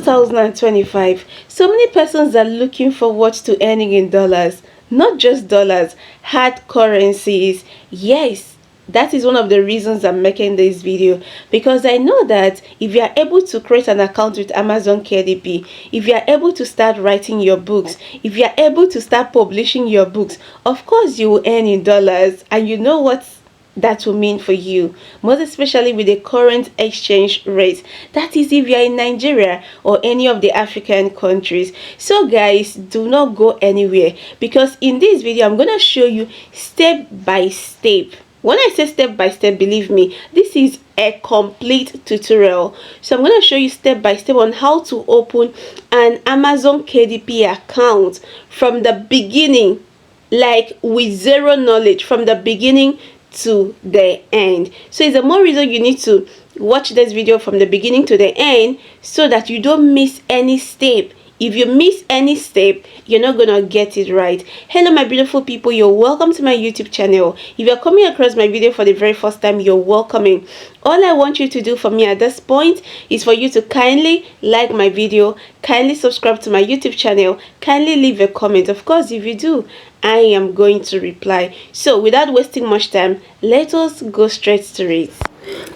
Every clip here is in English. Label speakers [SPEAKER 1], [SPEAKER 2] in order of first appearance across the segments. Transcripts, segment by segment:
[SPEAKER 1] 2025, so many persons are looking forward to earning in dollars, not just dollars, hard currencies. Yes, that is one of the reasons I'm making this video, because I know that if you are able to create an account with Amazon KDP, if you are able to start writing your books, if you are able to start publishing your books, of course you will earn in dollars. And you know what that will mean for you, most especially with the current exchange rate. That is if you are in Nigeria or any of the African countries. So guys, do not go anywhere, because in this video I'm going to show you step by step. When I say step by step, believe me, this is a complete tutorial. So I'm going to show you step by step on how to open an Amazon KDP account from the beginning, like with zero knowledge, from the beginning to the end. So it's a more reason you need to watch this video from the beginning to the end, so that you don't miss any step. If you miss any step, you're not gonna get it right. Hello my beautiful people, you're welcome to my YouTube channel. If you're coming across my video for the very first time, you're welcoming. All I want you to do for me at this point is for you to kindly like my video, kindly subscribe to my YouTube channel, kindly leave a comment. Of course, if you do, I am going to reply. So without wasting much time, let us go straight to it.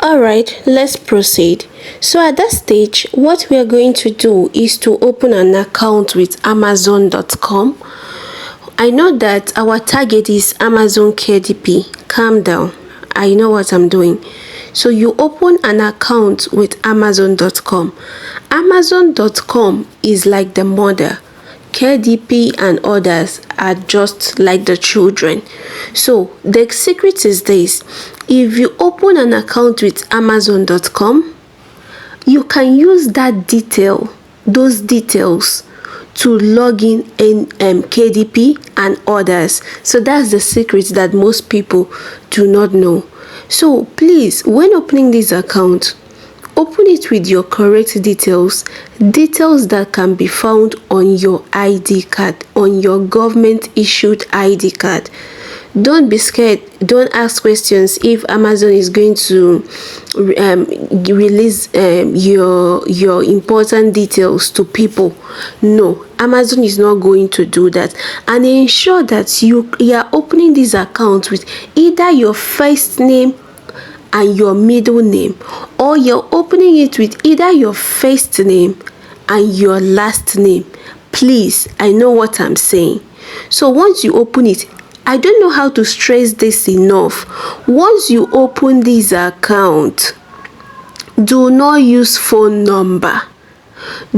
[SPEAKER 1] Alright, let's proceed. So at that stage, what we are going to do is to open an account with Amazon.com. I know that our target is Amazon KDP. Calm down. I know what I'm doing. So you open an account with Amazon.com. Amazon.com is like the mother. KDP and others are just like the children. So the secret is this: if you open an account with Amazon.com, you can use those details to log in KDP and others. So that's the secret that most people do not know. So please, when opening this account, open it with your correct details that can be found on your ID card, on your government issued ID card. Don't be scared. Don't ask questions if Amazon is going to release your important details to people. No, Amazon is not going to do that. And ensure that you are opening this account with either your first name and your middle name, or you're opening it with either your first name and your last name. Please, I know what I'm saying. So once you open it, I don't know how to stress this enough. Once you open this account, do not use phone number.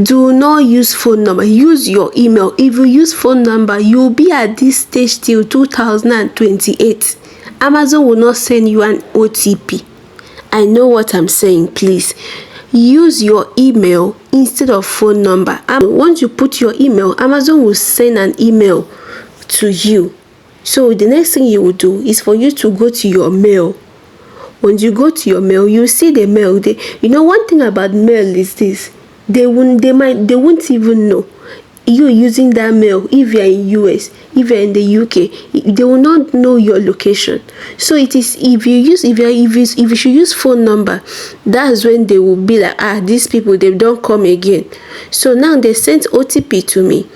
[SPEAKER 1] Do not use phone number. Use your email. If you use phone number, you'll be at this stage till 2028. Amazon will not send you an OTP. I know what I'm saying. Please use your email instead of phone number. Once you put your email, Amazon will send an email to you. So the next thing you will do is for you to go to your mail. When you go to your mail, you see the mail. You know, one thing about mail is this: they won't even know you using that mail. If you're in US, if you're in the UK, they will not know your location. So it is, if you should use phone number, that's when they will be like, these people, they don't come again. So now they sent OTP to me.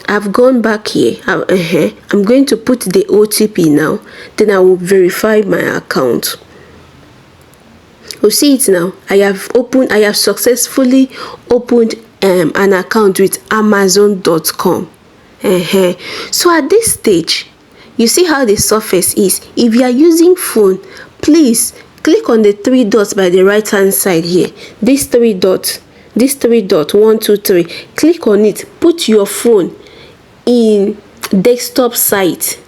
[SPEAKER 1] I've gone back here. I'm going to put the OTP now. Then I will verify my account. You see it now. I have successfully opened an account with Amazon.com. So at this stage, you see how the surface is. If you are using phone, please click on the three dots by the right hand side here. These three dots, 1, 2, 3. Click on it. Put your phone in desktop site.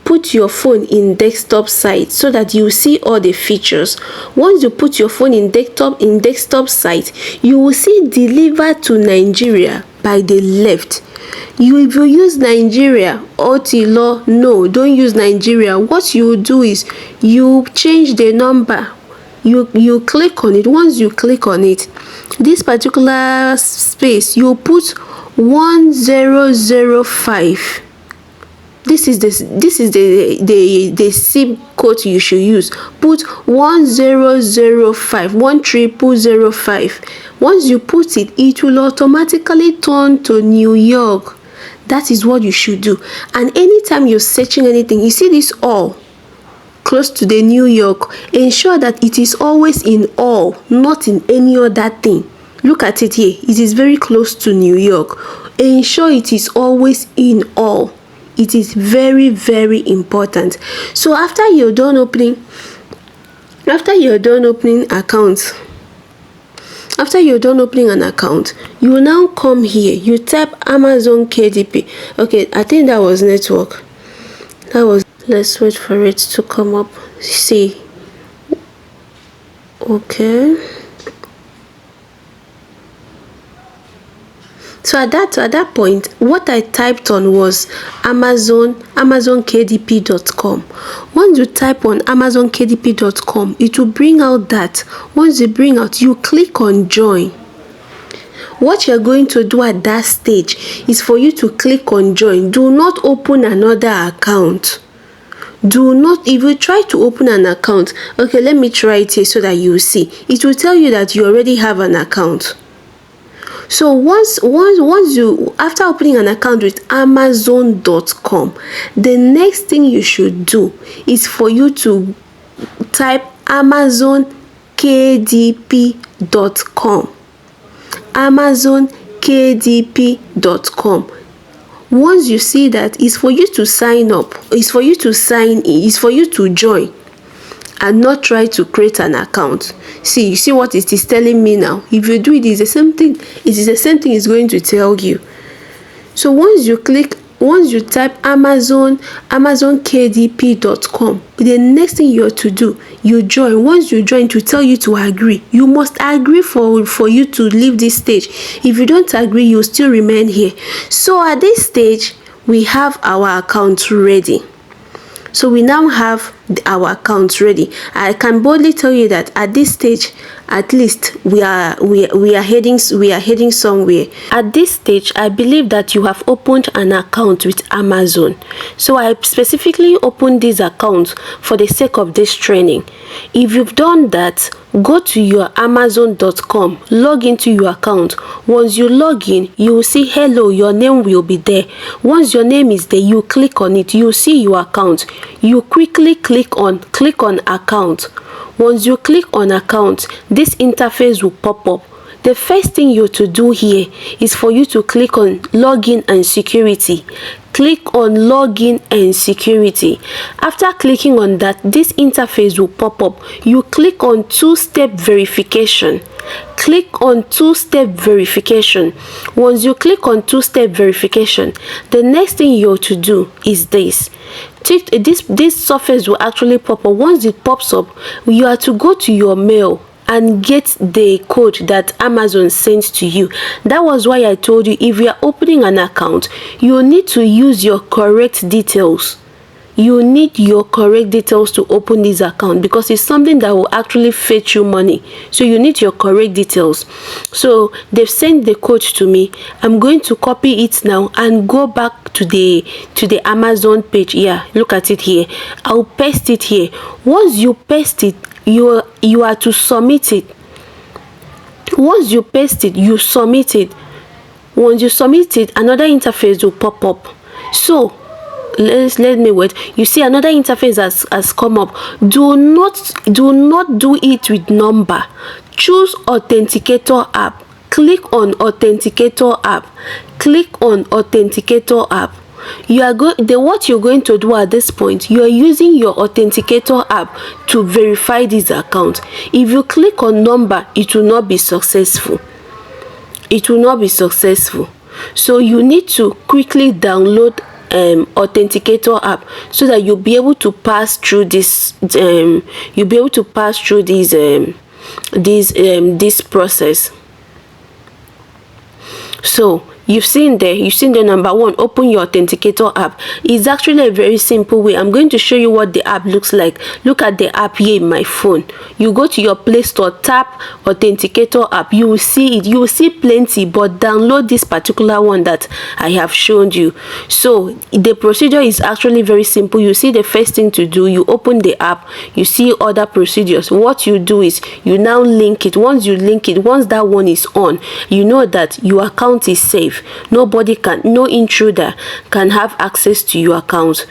[SPEAKER 1] Put your phone in desktop site so that you see all the features. Once you put your phone in desktop site, you will see deliver to Nigeria by the left. If you use Nigeria or Tilo, no, don't use Nigeria. What you do is you change the number. You click on it. Once you click on it, this particular space, you put 1005. this is the SIM code you should use. Put 1005 10005. Once you put it, it will automatically turn to New York. That is what you should do. And anytime you're searching anything, you see this all close to the New York, ensure that it is always in all, not in any other thing. Look at it here, it is very close to New York. Ensure it is always in all. It is very, very important. So after you're done opening accounts, after you're done opening an account, you will now come here, you type Amazon KDP. Okay, I think that was network. Let's wait for it to come up. See. Okay. So at that point, what I typed on was amazonkdp.com. Once you type on amazonkdp.com, it will bring out that. Once you bring out, you click on join. What you're going to do at that stage is for you to click on join. Do not open another account. Do not, if you try to open an account, okay, let me try it here so that you see. It will tell you that you already have an account. So once you, after opening an account with amazon.com, the next thing you should do is for you to type amazonkdp.com. amazonkdp.com. Once you see that, it's for you to sign up, it's for you to sign in, it's for you to join, and not try to create an account. See, you see what it is telling me now? If you do it, it's the same thing. It is the same thing it's going to tell you. So once you type amazonkdp.com, the next thing you have to do, you join. Once you join, to tell you to agree. You must agree for you to leave this stage. If you don't agree, you still remain here. So at this stage, we have our account ready. So we now have our account ready. I can boldly tell you that at this stage, at least we are heading somewhere. At this stage, I believe that you have opened an account with Amazon. So I specifically opened this account for the sake of this training. If you've done that, go to your amazon.com, log into your account. Once you log in, you will see hello, your name will be there. Once your name is there, you click on it, you see your account. You quickly click on account. Once you click on account, this interface will pop up. The first thing you have to do here is for you to click on login and security. Click on login and security. After clicking on that, this interface will pop up. You click on two-step verification. Click on two-step verification. Once you click on two-step verification, the next thing you have to do is this. This surface will actually pop up. Once it pops up, you have to go to your mail and get the code that Amazon sends to you. That was why I told you, if you are opening an account, you need to use your correct details. You need your correct details to open this account, because it's something that will actually fetch you money. So you need your correct details. So they've sent the code to me. I'm going to copy it now and go back to the Amazon page. Yeah, look at it here. I'll paste it here. Once you paste it, you are to submit it. Once you paste it, you submit it. Once you submit it, another interface will pop up. So let me wait. You see another interface has come up. Do not do it with number. Choose authenticator app. Click on authenticator app. Click on authenticator app. What you're going to do at this point, you are using your authenticator app to verify this account. If you click on number, it will not be successful. It will not be successful. So you need to quickly download authenticator app so that you'll be able to pass through this. You'll be able to pass through this process. So
[SPEAKER 2] You've seen the number one, open your authenticator app. It's actually a very simple way. I'm going to show you what the app looks like. Look at the app here in my phone. You go to your Play Store, tap authenticator app. You will see it. You will see plenty, but download this particular one that I have shown you. So the procedure is actually very simple. You see, the first thing to do, you open the app, you see other procedures. What you do is you now link it. Once you link it, once that one is on, you know that your account is safe. No intruder can have access to your account.